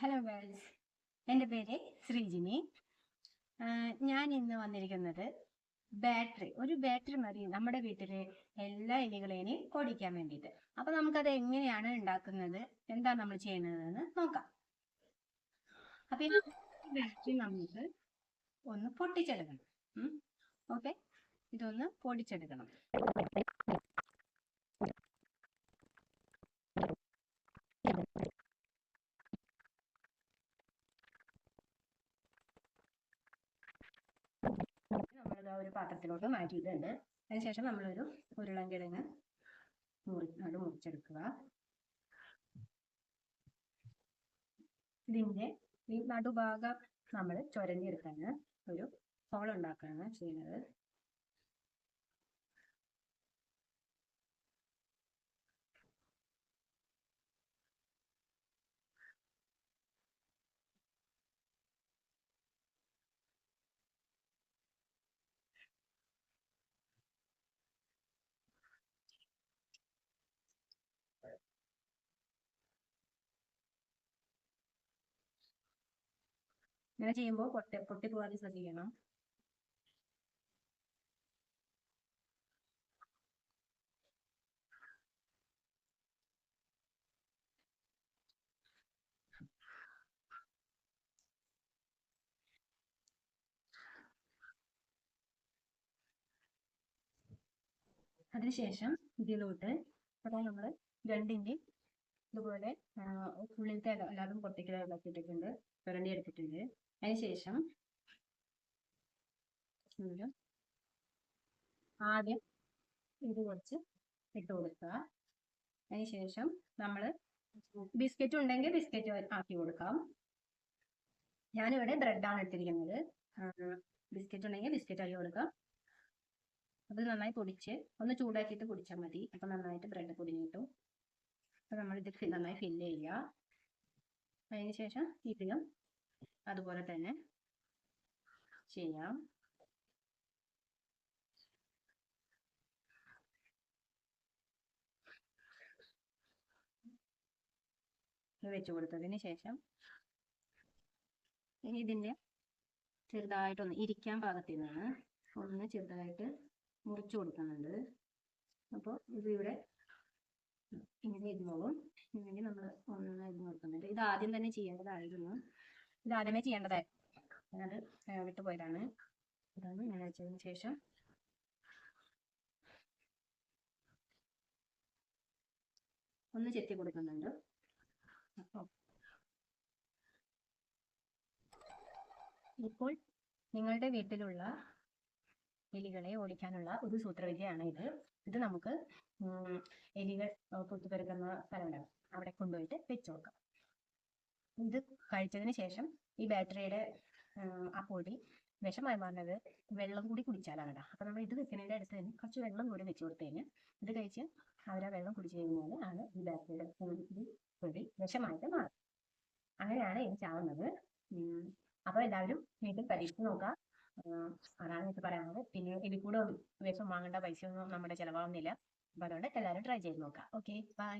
Hello girls, എൻ്റെ പേര് ശ്രീജിനി. ഞാൻ ഇന്ന് വന്നിരിക്കുന്നത് ഒരു ബാറ്ററി മതി നമ്മുടെ വീട്ടിലെ എല്ലാ എലികളെയും ഓടിക്കാൻ വേണ്ടിയിട്ട്. അപ്പം നമുക്കത് എങ്ങനെയാണ് ഉണ്ടാക്കുന്നത്, എന്താണ് നമ്മൾ ചെയ്യുന്നതെന്ന് നോക്കാം. അപ്പം ഈ ബാറ്ററി നമുക്ക് ഒന്ന് പൊട്ടിച്ചെടുക്കണം. ഓക്കെ, ഇതൊന്ന് പൊടിച്ചെടുക്കണം. നമ്മളത് ഒരു പാത്രത്തിലോട്ട് മാറ്റിയിട്ടുണ്ട്. അതിനുശേഷം നമ്മളൊരു ഉരുളൻകിഴങ്ങ് മുറിച്ചെടുക്കുക. ഇതിൻ്റെ ഈ നടുഭാഗം നമ്മൾ ചുരണ്ടിയെടുക്കാണ്, ഒരു ഹോൾ ഉണ്ടാക്കുകയാണ് ചെയ്യുന്നത്. ഇങ്ങനെ ചെയ്യുമ്പോൾ പൊട്ടി പോകാതെ ശ്രദ്ധിക്കണം. അതിനുശേഷം ഇതിലോട്ട് നമ്മൾ രണ്ടിൻ്റെ ഇതുപോലെ ഉള്ളിലത്തെ എല്ലാതും പൊട്ടിക്കലാക്കിയിട്ടുണ്ട്, ചുരണ്ടി എടുത്തിട്ടുണ്ട്. അതിനുശേഷം ആദ്യം ഇത് കുറച്ച് ഇട്ട് കൊടുക്കുക. അതിനുശേഷം നമ്മൾ ബിസ്ക്കറ്റ് ഉണ്ടെങ്കിൽ ബിസ്ക്കറ്റ് ആക്കി കൊടുക്കാം. ഞാനിവിടെ ബ്രെഡാണ് എടുത്തിരിക്കുന്നത്. ബിസ്ക്കറ്റ് ഉണ്ടെങ്കിൽ ബിസ്ക്കറ്റ് ആക്കി കൊടുക്കാം. അത് നന്നായി പൊടിച്ച് ഒന്ന് ചൂടാക്കിയിട്ട് പൊടിച്ചാൽ മതി. അപ്പം നന്നായിട്ട് ബ്രെഡ് പൊടിഞ്ഞ് കിട്ടും. അപ്പം നമ്മളിത് നന്നായി ഫില്ല് ചെയ്യുക. അതിനുശേഷം ഇതിലും അതുപോലെ തന്നെ ചെയ്യാം. വെച്ച് കൊടുത്തതിന് ശേഷം ഇനി ഇതിൻ്റെ ചെറുതായിട്ടൊന്ന് ഇരിക്കാൻ പാകത്തിനാണ് ഒന്ന് ചെറുതായിട്ട് മുറിച്ചു കൊടുക്കുന്നുണ്ട്. അപ്പോൾ ഇതിവിടെ ഇങ്ങനെ ഇരുന്നോളും. ഇല്ലെങ്കിൽ നമ്മൾ ഒന്ന് ഇരുന്ന് കൊടുക്കുന്നുണ്ട്. ഇത് ആദ്യം തന്നെ ചെയ്യേണ്ടതായിരുന്നു. ഇത് ആദ്യമേ ചെയ്യേണ്ടതായിരുന്നു. അത് വിട്ടുപോയതാണ്. ഇതാണ് ഇങ്ങനെ വെച്ചതിന് ശേഷം ഒന്ന് ചെത്തി കൊടുക്കുന്നുണ്ട്. അപ്പോൾ ഇപ്പോൾ നിങ്ങളുടെ വീട്ടിലുള്ള എലികളെ ഓടിക്കാനുള്ള ഒരു സൂത്രവിദ്യയാണ് ഇത്. ഇത് നമുക്ക് എലികൾ പൊട്ടിത്തെറിക്കുന്ന സ്ഥലമുണ്ടാകും, അവിടെ കൊണ്ടുപോയിട്ട് വെച്ച് കൊടുക്കാം. ഇത് കഴിച്ചതിന് ശേഷം ഈ ബാറ്ററിയുടെ ആ പൊടി വിഷമായി മാറുന്നത് വെള്ളം കൂടി കുടിച്ചാലാണ് കേട്ടോ. അപ്പം നമ്മൾ ഇത് വെക്കുന്നതിൻ്റെ അടുത്ത് തന്നെ കുറച്ച് വെള്ളം കൂടി വെച്ച് കൊടുത്തു കഴിഞ്ഞാൽ ഇത് കഴിച്ച് അവരാ വെള്ളം കുടിച്ചു കഴിഞ്ഞാൽ ആണ് ഈ ബാറ്ററിയുടെ പൊടി വിഷമായിട്ട് മാറും. അങ്ങനെയാണ് എനിക്ക് ആവുന്നത്. അപ്പോൾ എല്ലാവരും വീട്ടിൽ പരീക്ഷിച്ച് നോക്കാം. അതാണ് എനിക്ക് പറയാനുള്ളത്. പിന്നെ ഇതിൽ കൂടെ വിഷം വാങ്ങേണ്ട പൈസയൊന്നും നമ്മുടെ ചിലവാകുന്നില്ല. അപ്പോൾ അതുകൊണ്ട് എല്ലാവരും ട്രൈ ചെയ്ത് നോക്കാം. Okay, by.